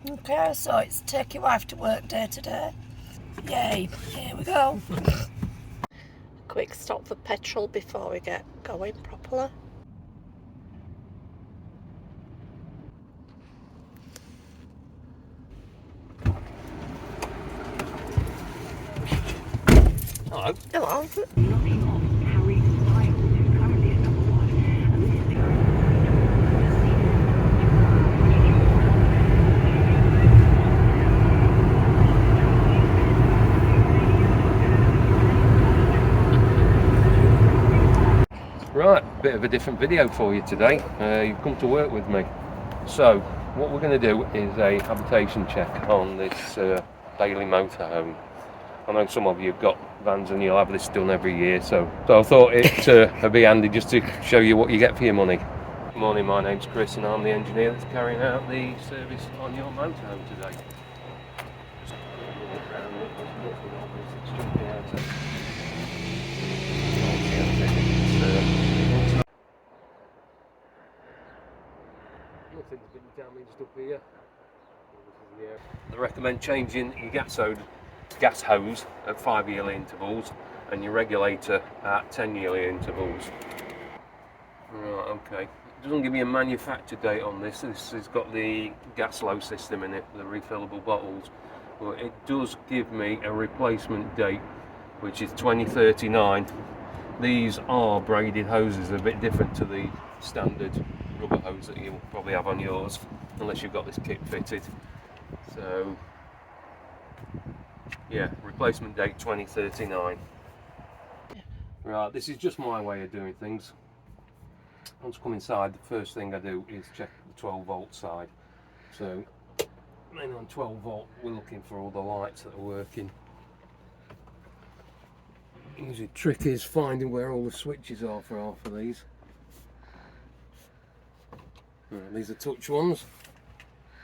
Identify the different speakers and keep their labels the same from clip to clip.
Speaker 1: Okay, so it's take your wife to work day to day. Yay, here we go. Quick stop for petrol before we get going properly.
Speaker 2: Hello.
Speaker 1: Hello.
Speaker 2: Right, bit of a different video for you today. You've come to work with me. So, what we're going to do is a habitation check on this Bailey motorhome. I know some of you have got vans and you'll have this done every year, so I thought it'd be handy just to show you what you get for your money. Good morning, my name's Chris and I'm the engineer that's carrying out the service on your motorhome today. Just look around it, there's nothing obvious that's jumping out at nothing's been damaged up here. I recommend changing your gas hose at 5-yearly intervals and your regulator at 10-yearly intervals. Right, okay. It doesn't give me a manufacture date on this. This has got the gas low system in it, the refillable bottles. But it does give me a replacement date, which is 2039. These are braided hoses, a bit different to the standard rubber hose that you'll probably have on yours, unless you've got this kit fitted. So, yeah, replacement date 2039. Right, this is just my way of doing things. Once I come inside, the first thing I do is check the 12 volt side. So, then on 12 volt, we're looking for all the lights that are working. Usually, trick is finding where all the switches are for half of these. Right, these are touch ones.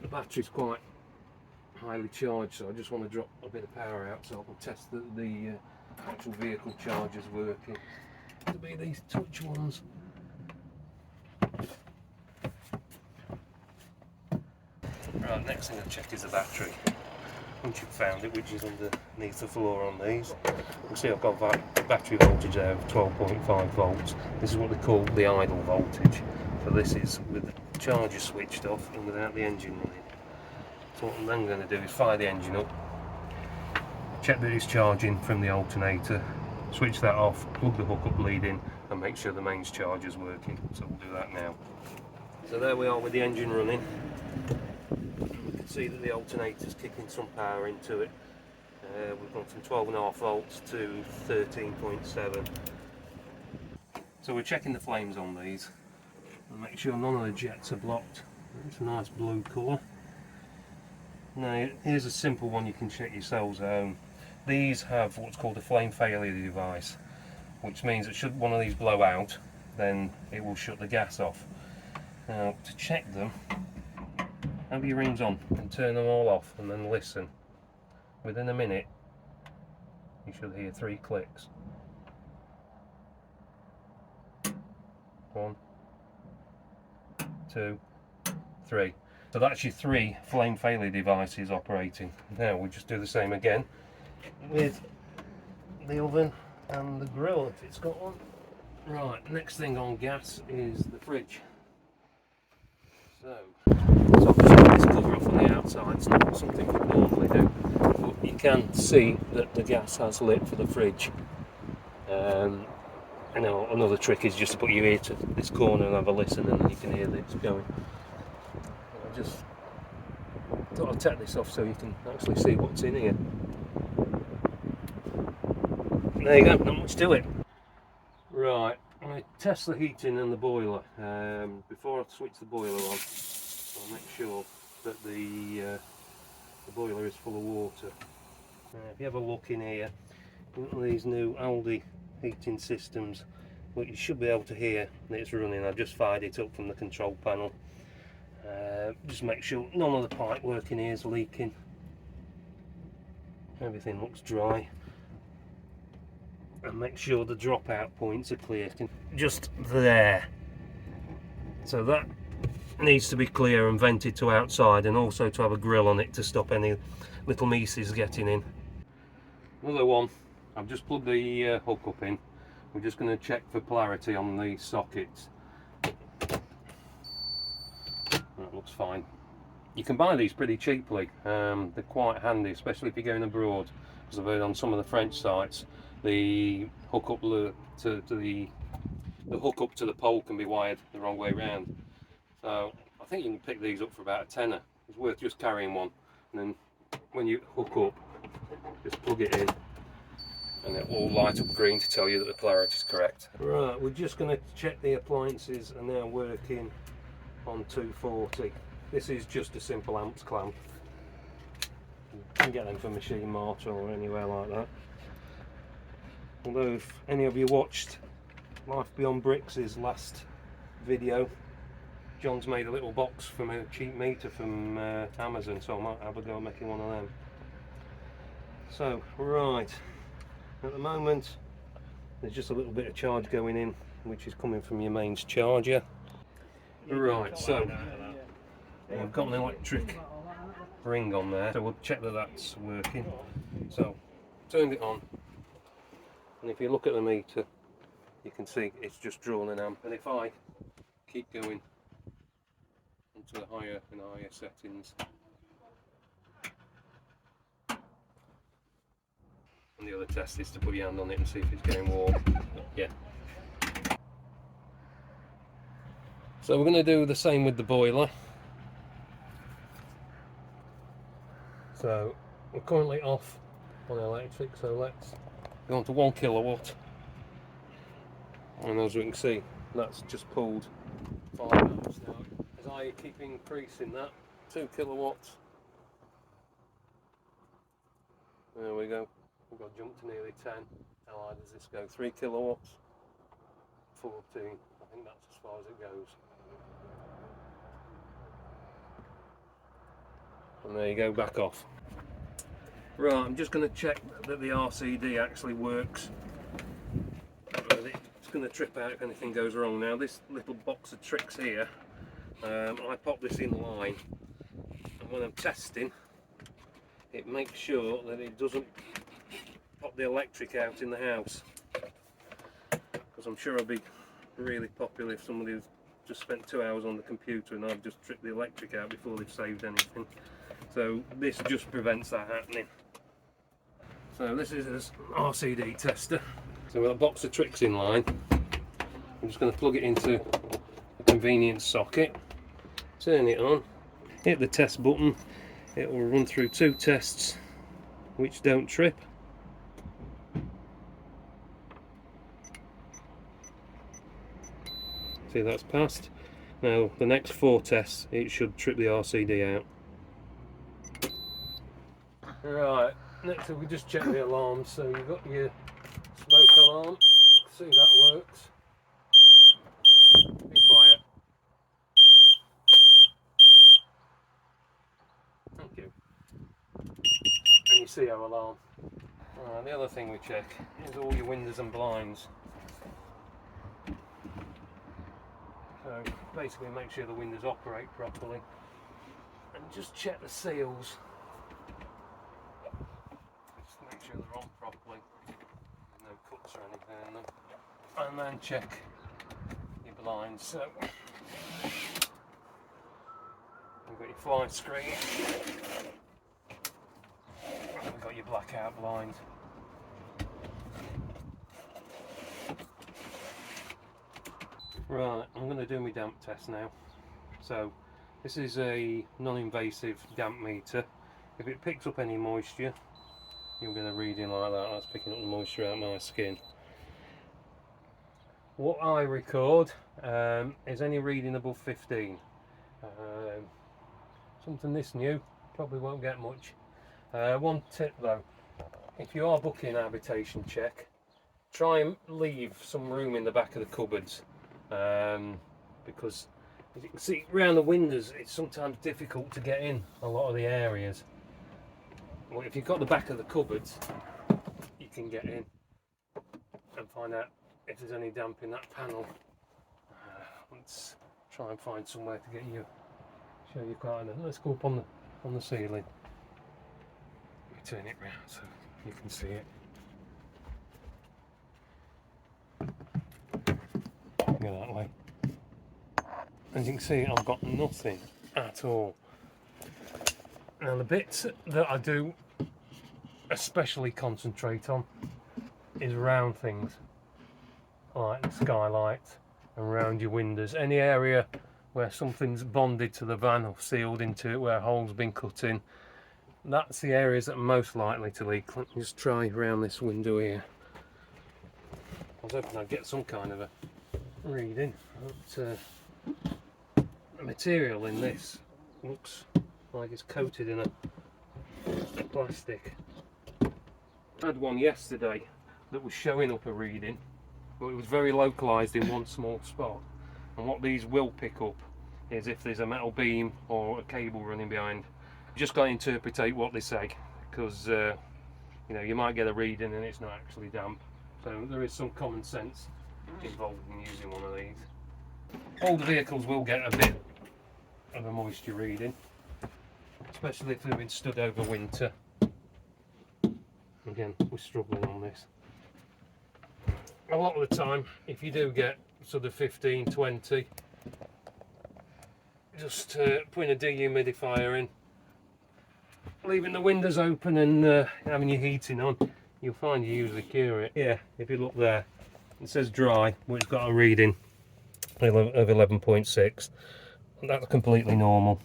Speaker 2: The battery's quite highly charged, so I just want to drop a bit of power out so I can test that the actual vehicle charger's working. To be these touch ones. Right, next thing I check is the battery. Once you've found it, which is underneath the floor on these, you'll see I've got battery voltage there of 12.5 volts. This is what they call the idle voltage. So this is with the charger switched off and without the engine running. So what I'm then going to do is fire the engine up, check that it's charging from the alternator, switch that off, plug the hookup lead in and make sure the mains charger's working. So we'll do that now. So there we are with the engine running. We can see that the alternator's kicking some power into it. We've gone from 12.5 volts to 13.7. So we're checking the flames on these and make sure none of the jets are blocked. It's a nice blue colour. Now here's a simple one you can check yourselves at home. These have what's called a flame failure device, which means that should one of these blow out, then it will shut the gas off. Now to check them, have your rings on and turn them all off and then listen. Within a minute you should hear 3 clicks. 1, 2, 3. So that's your 3 flame failure devices operating. Now we'll just do the same again with the oven and the grill if it's got one. Right, next thing on gas is the fridge. So I've just got this cover off on the outside. It's not something we normally do, but you can see that the gas has lit for the fridge. I know another trick is just to put your ear to this corner and have a listen, and then you can hear that it's going. I just thought I'd take this off so you can actually see what's in here. There you go, not much to it. Right, I'm going to test the heating and the boiler. Before I switch the boiler on, I'll make sure that the boiler is full of water. If you have a look in here, these new Aldi heating systems, well, you should be able to hear that it's running. I've just fired it up from the control panel. Just make sure none of the pipe work in here is leaking. Everything looks dry. And make sure the dropout points are clear. Just there. So that needs to be clear and vented to outside, and also to have a grill on it to stop any little mices getting in. Another one, I've just plugged the hook up in. We're just going to check for polarity on the sockets. That looks fine. You can buy these pretty cheaply. They're quite handy, especially if you're going abroad, because I've heard on some of the French sites the hook up to the hook up to the pole can be wired the wrong way around. So I think you can pick these up for about a tenner. It's worth just carrying one, and then when you hook up, just plug it in and it will light up green to tell you that the polarity is correct. Right, we're just going to check the appliances are now working on 240. This is just a simple amps clamp. You can get them from Machine Mart or anywhere like that. Although if any of you watched Life Beyond Bricks' last video, John's made a little box from a cheap meter from Amazon, so I might have a go at making one of them. So, right, at the moment there's just a little bit of charge going in, which is coming from your mains charger. Right, so I've got an electric ring on there, so we'll check that that's working. So, turned it on, and if you look at the meter, you can see it's just drawn an amp, and if I keep going into the higher and higher settings, and the other test is to put your hand on it and see if it's getting warm. Yeah. So we're going to do the same with the boiler. So we're currently off on electric, so let's go on to 1 kilowatt. And as we can see, that's just pulled 5 amps now. As I keep increasing that, 2 kilowatts. There we go. We've got jumped to nearly 10. How high does this go? 3 kilowatts. 14. I think that's as far as it goes. And there you go, back off. Right, I'm just going to check that the RCD actually works. It's going to trip out if anything goes wrong. Now this little box of tricks here, I pop this in line, and when I'm testing, it makes sure that it doesn't pop the electric out in the house. Because I'm sure I'll be really popular if somebody's just spent 2 hours on the computer and I've just tripped the electric out before they've saved anything. So this just prevents that happening. So this is an RCD tester. So with a box of tricks in line, I'm just going to plug it into a convenience socket, turn it on, hit the test button. It will run through 2 tests which don't trip. See, that's passed. Now the next 4 tests, it should trip the RCD out. Right, next we just check the alarms. So you've got your smoke alarm. See, that works. Be quiet. Thank you. And your CO alarm. The other thing we check is all your windows and blinds. So basically make sure the windows operate properly and just check the seals. Just make sure they're on properly, no cuts or anything in them. And then check your blinds. So you've got your fly screen, and we've got your blackout blind. Right, I'm going to do my damp test now. So this is a non-invasive damp meter. If it picks up any moisture, you'll get a reading like that. That's picking up the moisture out of my skin. What I record is any reading above 15. Something this new, probably won't get much. One tip though, if you are booking a habitation check, try and leave some room in the back of the cupboards. Because as you can see around the windows, it's sometimes difficult to get in a lot of the areas. Well, if you've got the back of the cupboards, you can get in and find out if there's any damp in that panel. Let's try and find somewhere to get you, show you kind of. Let's go up on the ceiling. Let me turn it round so you can see it. Go that way. As you can see, I've got nothing at all. Now the bits that I do especially concentrate on is around things like the skylight and around your windows. Any area where something's bonded to the van or sealed into it, where a hole's been cut in, that's the areas that are most likely to leak. Let me just try around this window here. I was hoping I'd get some kind of a reading, but the material in this looks like it's coated in a plastic. I had one yesterday that was showing up a reading, but it was very localised in one small spot. And what these will pick up is if there's a metal beam or a cable running behind. You just got to interpret what they say, because you know, you might get a reading and it's not actually damp. So there is some common sense involved in using one of these. Older vehicles will get a bit of a moisture reading, especially if they've been stood over winter. Again, we're struggling on this. A lot of the time, if you do get sort of 15, 20, just putting a dehumidifier in, leaving the windows open and having your heating on, you'll find you usually cure it. Yeah, if you look there, it says dry, but it's got a reading of 11.6. That's completely normal.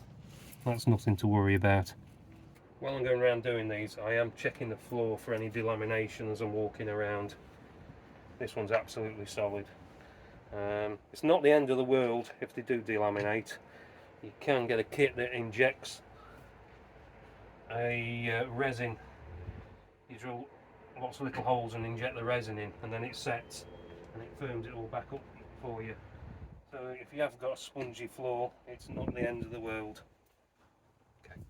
Speaker 2: That's nothing to worry about. While I'm going around doing these, I am checking the floor for any delamination as I'm walking around. This one's absolutely solid. It's not the end of the world if they do delaminate. You can get a kit that injects a resin. You drill lots of little holes and inject the resin in, and then it sets and it firms it all back up for you. So if you have got a spongy floor, it's not the end of the world. Okay.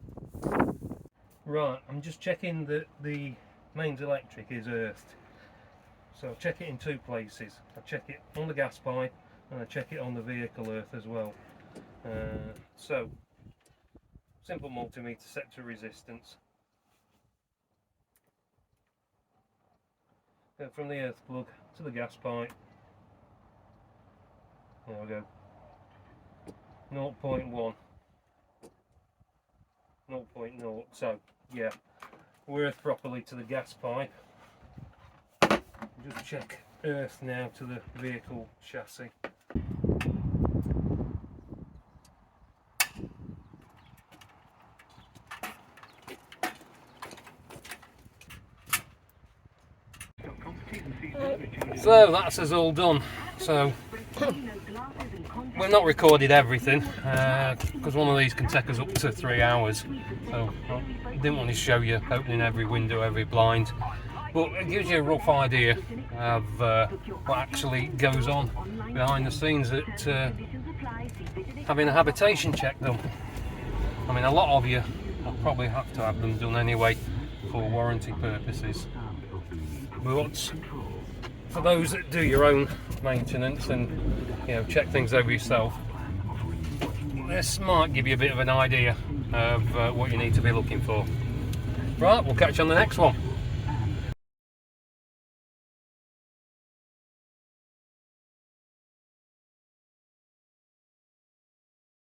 Speaker 2: Right, I'm just checking that the mains electric is earthed. So I check it in two places. I check it on the gas pipe and I check it on the vehicle earth as well. So, simple multimeter set to resistance. Go from the earth plug to the gas pipe. There we go. 0.1. 0.0. So, yeah, we're earthed properly to the gas pipe. Just check earth now to the vehicle chassis. So that's us all done. So we've not recorded everything because one of these can take us up to 3 hours. So I didn't want to show you opening every window, every blind, but it gives you a rough idea of what actually goes on behind the scenes at having a habitation check done. I mean, a lot of you will probably have to have them done anyway for warranty purposes, but for those that do your own maintenance and, you know, check things over yourself, this might give you a bit of an idea of what you need to be looking for. Right, we'll catch you on the next one.